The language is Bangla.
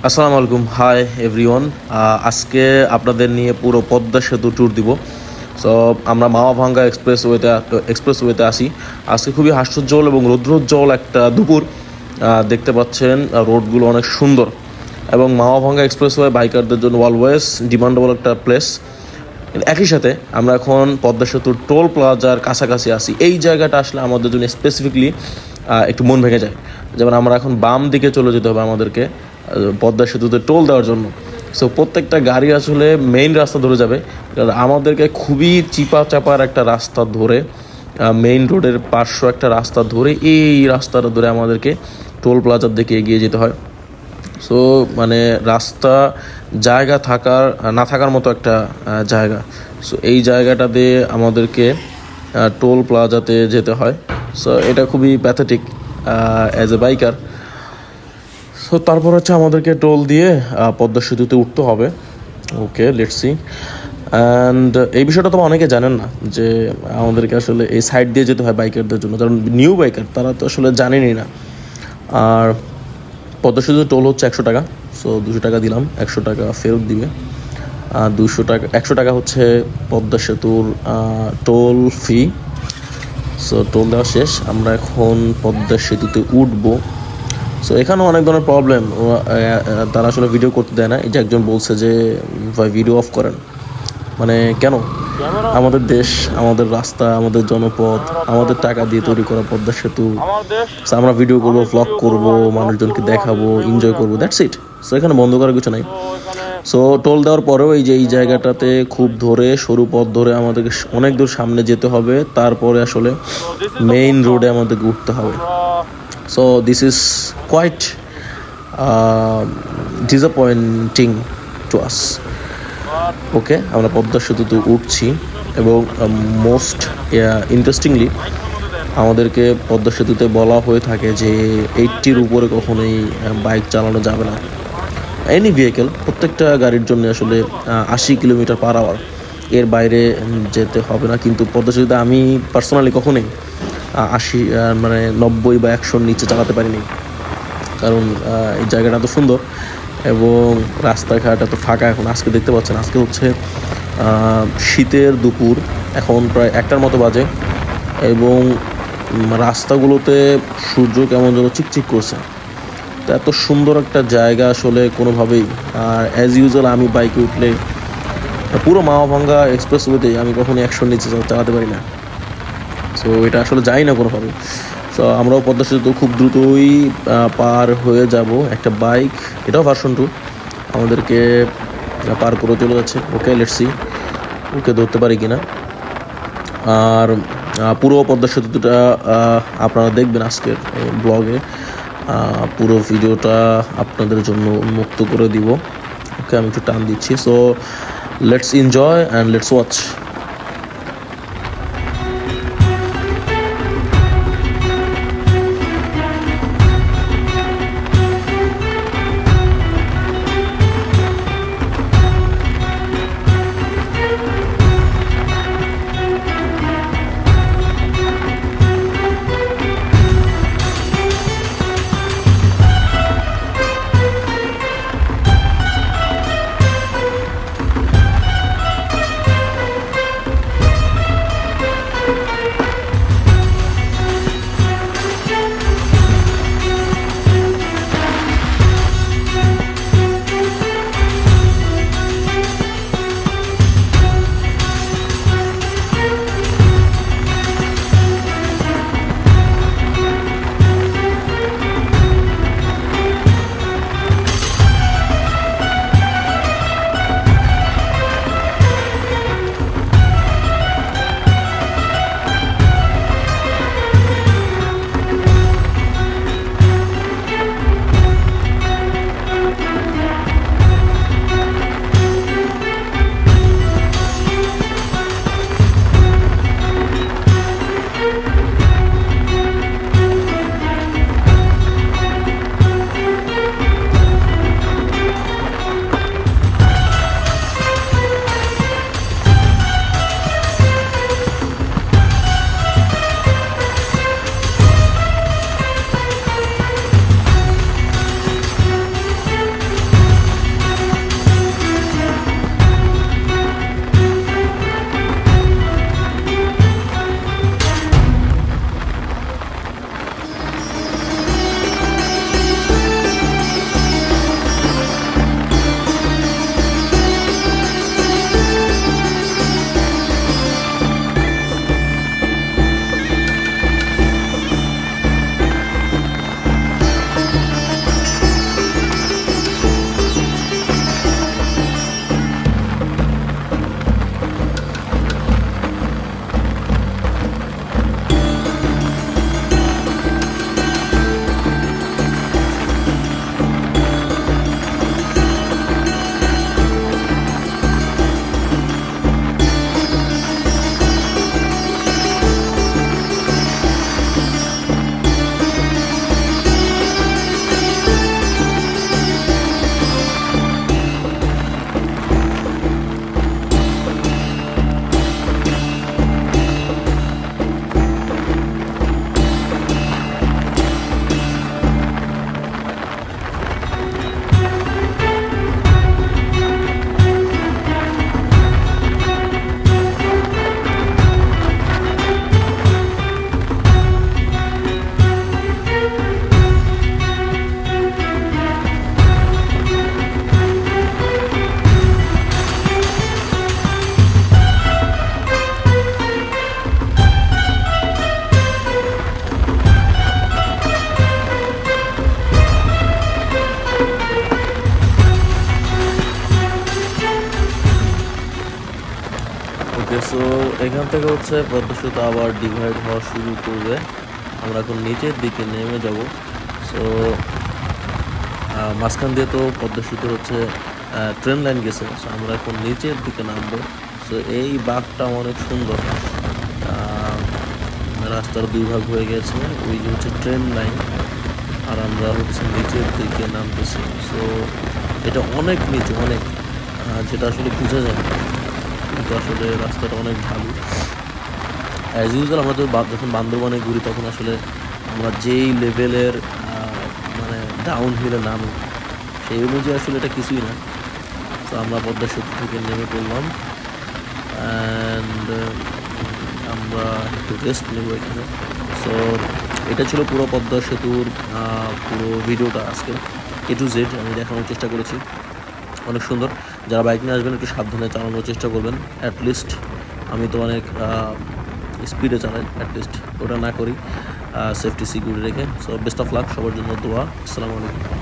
আসসালামু আলাইকুম, হাই এভরিওয়ান। আজকে আপনাদের নিয়ে পুরো পদ্মা সেতু ট্যুর দিব। সো আমরা মাওয়া এক্সপ্রেসওয়েতে আসি। আজকে খুবই হাস্যোজ্জ্বল এবং রৌদ্রোজ্জ্বল একটা দুপুর। দেখতে পাচ্ছেন রোডগুলো অনেক সুন্দর এবং মাওয়া এক্সপ্রেসওয়ে বাইকারদের জন্য অলওয়েজ ডিমান্ডেবল একটা প্লেস। একই সাথে আমরা এখন পদ্মা সেতুর টোল প্লাজার কাছাকাছি আসি। এই জায়গাটা আসলে আমাদের জন্য স্পেসিফিকলি একটু মন ভেঙে যায়। যেমন আমরা এখন বাম দিকে চলে যেতে হবে আমাদেরকে পদ্মা সেতুতে টোল দেওয়ার জন্য। সো প্রত্যেকটা গাড়ি আসলে মেইন রাস্তা ধরে যাবে, কারণ আমাদেরকে খুবই চিপা চাপার একটা রাস্তা ধরে মেইন রোডের পার্শ্ব একটা রাস্তা ধরে এই রাস্তাটা ধরে আমাদেরকে টোল প্লাজার দিকে এগিয়ে যেতে হয়। সো মানে রাস্তা জায়গা থাকার না থাকার মতো একটা জায়গা। সো এই জায়গাটাতে আমাদেরকে টোল প্লাজাতে যেতে হয়। সো এটা খুবই pathetic as a biker. So তারপর হচ্ছে আমাদেরকে টোল দিয়ে পদ্মা সেতুতে উঠতে হবে। ওকে, লেটস সি। অ্যান্ড এই বিষয়টা তো অনেকে জানেন না যে আমাদেরকে আসলে এই সাইড দিয়ে যেতে হয় বাইকারদের জন্য, কারণ নিউ বাইকার তারা তো আসলে জানেনই না। আর পদ্মা সেতুতে টোল হচ্ছে 100 টাকা। সো 200 টাকা দিলাম, 100 টাকা ফেরত দিবে। 200 টাকা, 100 টাকা হচ্ছে পদ্মা সেতুর টোল ফি। সো টোল দেওয়া শেষ, আমরা এখন পদ্মা সেতুতে উঠবো। সো এখানেও অনেক ধরনের প্রবলেম, তারা আসলে ভিডিও করতে দেয় না। এই যে একজন বলছে যে ভাই ভিডিও অফ করেন, মানে কেন? আমাদের দেশ, আমাদের রাস্তা, আমাদের জনপদ, আমাদের টাকা দিয়ে তৈরি করা পদ্মা সেতু। সো আমরা ভিডিও করবো, ভ্লগ করবো, মানুষজনকে দেখাবো, এনজয় করবো, দ্যাটস ইট। সো এখানে বন্ধ করার কিছু নাই। সো টোল দেওয়ার পরেও এই যে এই জায়গাটাতে খুব ধরে সরু পথ ধরে আমাদেরকে অনেক দূর সামনে যেতে হবে, তারপরে আসলে মেইন রোডে আমাদেরকে উঠতে হবে। So this is quite disappointing to us. Okay, আমরা পদ্মা সেতুতে উঠছি এবং মোস্ট ইন্টারেস্টিংলি আমাদেরকে পদ্মা সেতুতে বলা হয়ে থাকে যে 80-র উপরে কখনোই বাইক চালানো যাবে না। এনি ভেহিকেল, প্রত্যেকটা গাড়ির জন্য আসলে 80 কিলোমিটার/আওয়ার, এর বাইরে যেতে হবে না। কিন্তু পদ্মা সেতুতে আমি পার্সোনালি কখনোই 80 মানে 90 বা 100-র নিচে চালাতে পারিনি, কারণ এই জায়গাটা এত সুন্দর এবং রাস্তাঘাট এত ফাঁকা। এখন আজকে দেখতে পাচ্ছেন, আজকে হচ্ছে শীতের দুপুর, এখন প্রায় 1টার মতো বাজে এবং রাস্তাগুলোতে সূর্য কেমন যেন চিকচিক করছে। তো এত সুন্দর একটা জায়গা আসলে কোনোভাবেই, আর অ্যাজ ইউজুয়াল আমি বাইকে উঠলে পুরো মাওয়া এক্সপ্রেসওয়েতে আমি কখনো 100-র নিচে চালাতে পারি না। সো এটা আসলে যাই না কোনোভাবে। সো আমরাও পদ্মা সেতু খুব দ্রুতই পার হয়ে যাব। একটা বাইক, এটাও ভার্সন 2, আমাদেরকে পার করে চলে যাচ্ছে। ওকে, লেটস সি ওকে ধরতে পারি কিনা। আর পুরো পদ্মা সেতুটা আপনারা দেখবেন আজকের ব্লগে। পুরো ভিডিওটা আপনাদের জন্য উন্মুক্ত করে দিব। ওকে, আমি একটু টান দিচ্ছি। So let's enjoy and let's watch. Okay, so এখান থেকে হচ্ছে পদ্মা সেতু আবার ডিভাইড হওয়া শুরু করবে। আমরা এখন নিচের দিকে নেমে যাব। সো মাঝখান দিয়ে তো পদ্মা সেতুর হচ্ছে ট্রেন লাইন গেছে। সো আমরা এখন নিচের দিকে নামবো। সো এই বাঁকটা অনেক সুন্দর। রাস্তার দুই ভাগ হয়ে গেছে, ওই যে হচ্ছে ট্রেন লাইন, আর আমরা হচ্ছে নিচের দিকে নামতেছি। সো এটা অনেক নিচে, অনেক যেটা আসলে বোঝা যায় না, কিন্তু আসলে রাস্তাটা অনেক ভালো। অ্যাজ ইউজুয়াল আমরা তো যখন বান্দরবানে ঘুরি তখন আসলে আমরা যেই লেভেলের মানে ডাউন হিলে নামি, সেই অনুযায়ী আসলে এটা কিছুই না। তো আমরা পদ্মা সেতু থেকে নেমে পড়লাম, অ্যান্ড আমরা একটু রেস্ট নেব এখানে। সো এটা ছিল পুরো পদ্মা সেতুর পুরো ভিডিওটা আজকে A to Z আমি দেখানোর চেষ্টা করেছি। অনেক সুন্দর। যারা বাইক নিয়ে আসবেন একটু সাবধানে চালানোর চেষ্টা করবেন। অ্যাটলিস্ট আমি তো অনেক স্পিডে চালাই, অ্যাটলিস্ট ওটা না করি, সেফটি সিকিউরিটি রেখে। সো বেস্ট অফ লাক, সবার জন্য দোয়া। আসসালামু আলাইকুম।